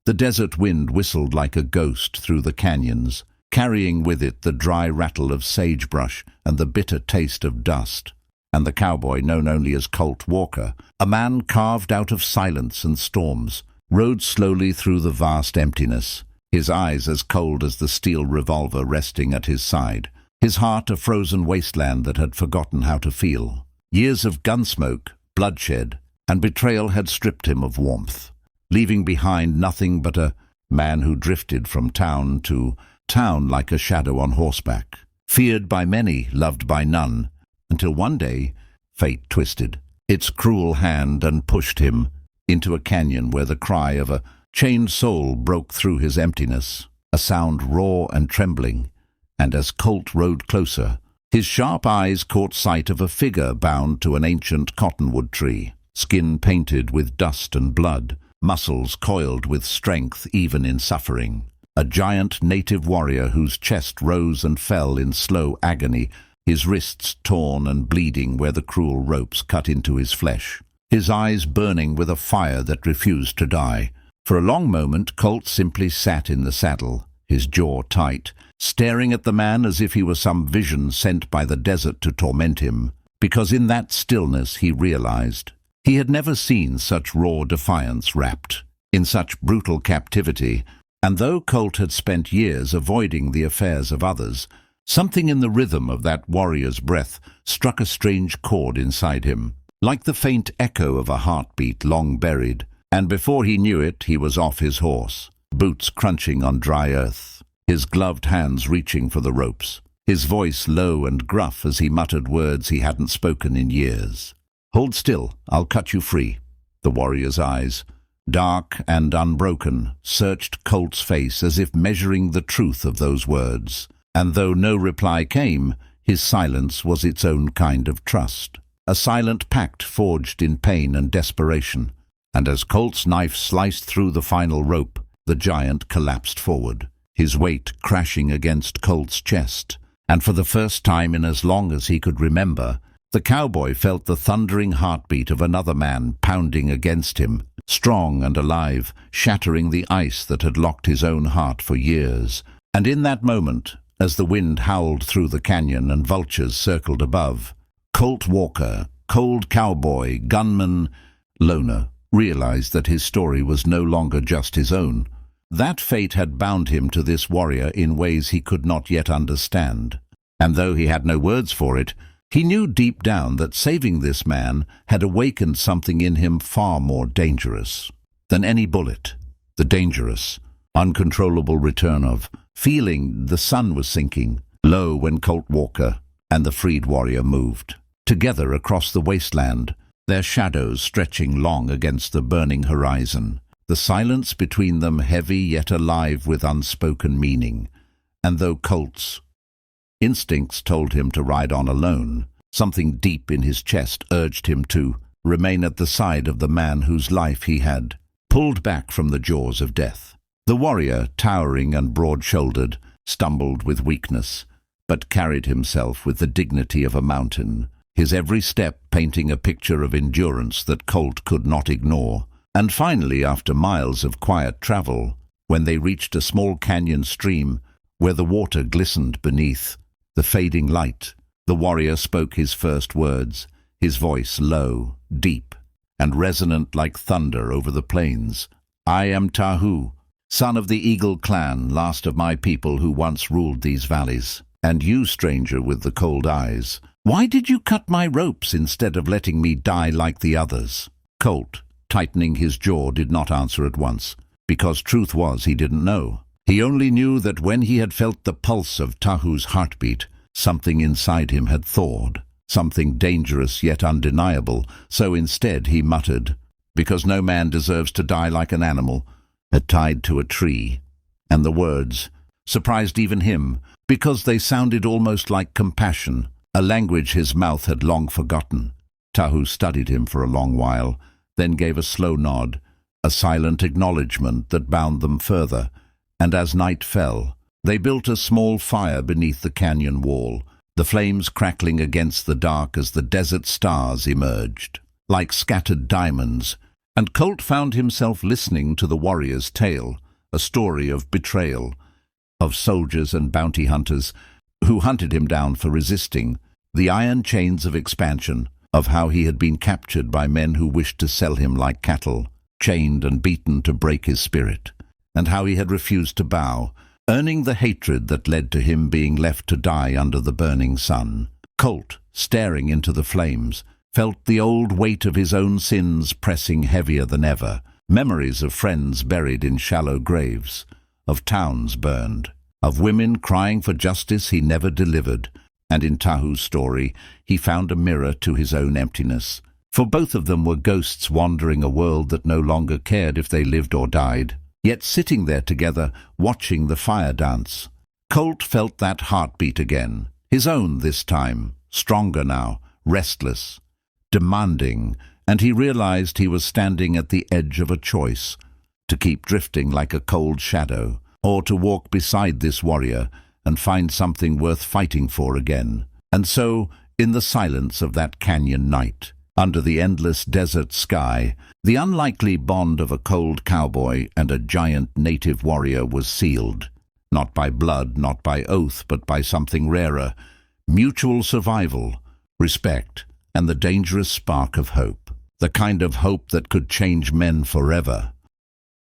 The desert wind whistled like a ghost through the canyons, carrying with it the dry rattle of sagebrush and the bitter taste of dust. And the cowboy, known only as Colt Walker, a man carved out of silence and storms, rode slowly through the vast emptiness, his eyes as cold as the steel revolver resting at his side, his heart a frozen wasteland that had forgotten how to feel. Years of gunsmoke, bloodshed, and betrayal had stripped him of warmth, leaving behind nothing but a man who drifted from town to town like a shadow on horseback, feared by many, loved by none, until one day fate twisted its cruel hand and pushed him into a canyon where the cry of a chained soul broke through his emptiness, a sound raw and trembling. And as Colt rode closer, his sharp eyes caught sight of a figure bound to an ancient cottonwood tree, skin painted with dust and blood, muscles coiled with strength even in suffering. A giant native warrior whose chest rose and fell in slow agony, his wrists torn and bleeding where the cruel ropes cut into his flesh, his eyes burning with a fire that refused to die. For a long moment Colt simply sat in the saddle, his jaw tight, staring at the man as if he were some vision sent by the desert to torment him, because in that stillness he realized he had never seen such raw defiance wrapped in such brutal captivity. And though Colt had spent years avoiding the affairs of others, something in the rhythm of that warrior's breath struck a strange chord inside him, like the faint echo of a heartbeat long buried, and before he knew it he was off his horse, boots crunching on dry earth, his gloved hands reaching for the ropes, his voice low and gruff as he muttered words he hadn't spoken in years. "Hold still, I'll cut you free." The warrior's eyes, dark and unbroken, searched Colt's face as if measuring the truth of those words, and though no reply came, his silence was its own kind of trust, a silent pact forged in pain and desperation. And as Colt's knife sliced through the final rope, the giant collapsed forward, his weight crashing against Colt's chest, and for the first time in as long as he could remember, the cowboy felt the thundering heartbeat of another man pounding against him, strong and alive, shattering the ice that had locked his own heart for years. And in that moment, as the wind howled through the canyon and vultures circled above, Colt Walker, cold cowboy, gunman, loner, realized that his story was no longer just his own. That fate had bound him to this warrior in ways he could not yet understand. And though he had no words for it, he knew deep down that saving this man had awakened something in him far more dangerous than any bullet. The dangerous, uncontrollable return of feeling the sun was sinking low when Colt Walker and the freed warrior moved together across the wasteland, their shadows stretching long against the burning horizon, the silence between them heavy yet alive with unspoken meaning. And though Colt's instincts told him to ride on alone, something deep in his chest urged him to remain at the side of the man whose life he had pulled back from the jaws of death. The warrior, towering and broad-shouldered, stumbled with weakness, but carried himself with the dignity of a mountain, his every step painting a picture of endurance that Colt could not ignore. And finally, after miles of quiet travel, when they reached a small canyon stream where the water glistened beneath the fading light, the warrior spoke his first words, his voice low, deep, and resonant like thunder over the plains. "I am Tahu, son of the Eagle clan, last of my people who once ruled these valleys. And you, stranger with the cold eyes, why did you cut my ropes instead of letting me die like the others?" Colt, tightening his jaw, did not answer at once, because truth was he didn't know. He only knew that when he had felt the pulse of Tahu's heartbeat, something inside him had thawed, something dangerous yet undeniable. So instead he muttered, "Because no man deserves to die like an animal, tied to a tree." And the words surprised even him, because they sounded almost like compassion, a language his mouth had long forgotten. Tahu studied him for a long while, then gave a slow nod, a silent acknowledgement that bound them further. And as night fell, they built a small fire beneath the canyon wall, the flames crackling against the dark as the desert stars emerged, like scattered diamonds, And Colt found himself listening to the warrior's tale, a story of betrayal, of soldiers and bounty hunters who hunted him down for resisting, the iron chains of expansion, of how he had been captured by men who wished to sell him like cattle, chained and beaten to break his spirit, and how he had refused to bow, earning the hatred that led to him being left to die under the burning sun. Colt, staring into the flames, felt the old weight of his own sins pressing heavier than ever, memories of friends buried in shallow graves, of towns burned, of women crying for justice he never delivered, and in Tahu's story he found a mirror to his own emptiness. For both of them were ghosts wandering a world that no longer cared if they lived or died, yet sitting there together, watching the fire dance. Colt felt that heartbeat again, his own this time, stronger now, restless, demanding, and he realized he was standing at the edge of a choice, to keep drifting like a cold shadow, or to walk beside this warrior and find something worth fighting for again. And so, in the silence of that canyon night, under the endless desert sky, the unlikely bond of a cold cowboy and a giant native warrior was sealed, not by blood, not by oath, but by something rarer, mutual survival, respect, and the dangerous spark of hope, the kind of hope that could change men forever.